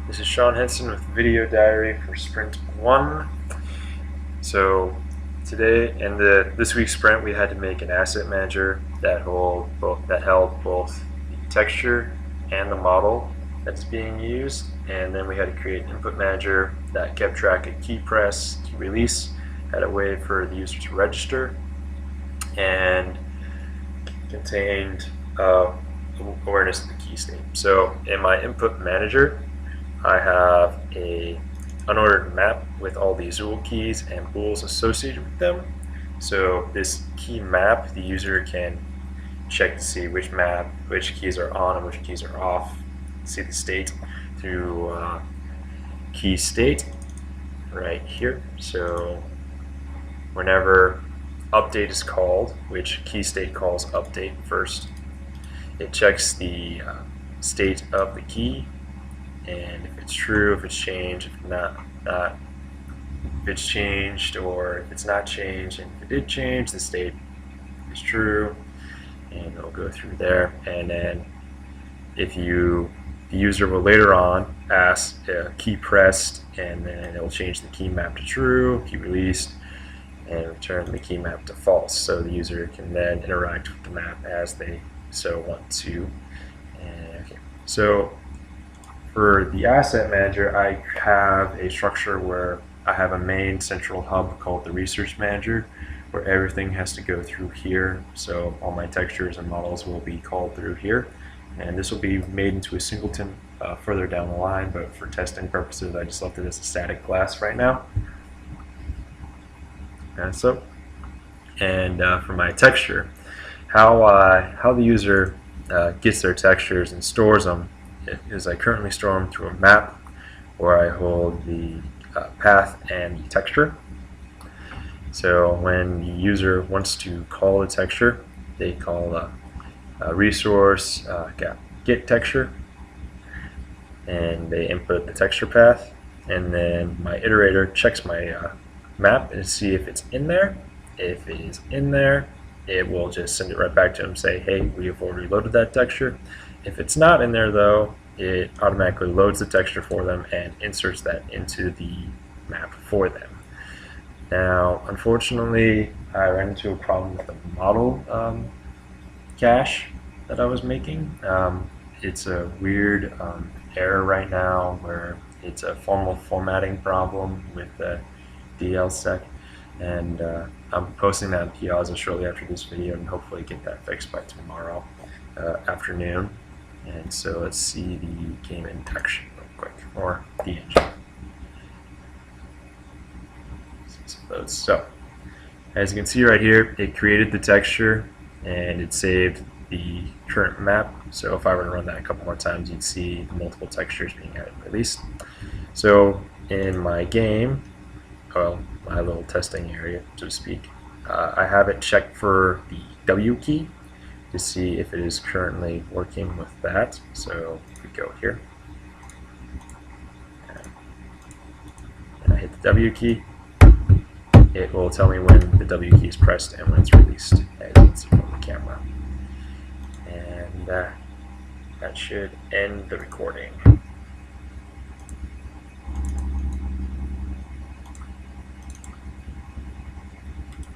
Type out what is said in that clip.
This is Sean Henson with Video Diary for Sprint1. So today in this week's sprint, we had to make an asset manager that held both the texture and the model that's being used, and then we had to create an input manager that kept track of key press, key release, had a way for the user to register, and contained awareness of the key state. So in my input manager, I have a unordered map with all the Azul keys and bools associated with them. So this key map, the user can check to see which keys are on and which keys are off, see the state through key state right here. So whenever update is called, which key state calls update first, it checks the state of the key, and if it's true, if it's changed, if not, if it's changed, or if it's not changed, and if it did change, the state is true, and it'll go through there. And then if the user will later on ask key pressed, and then it'll change the key map to true, key released, and return the key map to false. So the user can then interact with the map as they so want to. Okay. So for the asset manager, I have a structure where I have a main central hub called the research manager, where everything has to go through here. So all my textures and models will be called through here, and this will be made into a singleton further down the line, but for testing purposes I just left it as a static class right now. And so, for my texture, how the user gets their textures and stores them is I currently store them through a map where I hold the path and the texture. So when the user wants to call a texture, they call a resource get texture, and they input the texture path, and then my iterator checks my map and see if it's in there. If it is in there, it will just send it right back to them, say, hey, we have already loaded that texture. If it's not in there though, it automatically loads the texture for them and inserts that into the map for them. Now, unfortunately, I ran into a problem with the model cache that I was making. It's a weird error right now where it's a formal formatting problem with the DLSec, and I'm posting that in Piazza shortly after this video, and hopefully get that fixed by tomorrow afternoon. And so let's see the game in action real quick, or the engine. So as you can see right here, it created the texture and it saved the current map. So if I were to run that a couple more times, you'd see multiple textures being added and released. So in my game, well, my little testing area, so to speak, I have it checked for the W key to see if it is currently working with that. So if we go here, and I hit the W key, it will tell me when the W key is pressed and when it's released, as you can see from the camera. And that should end the recording.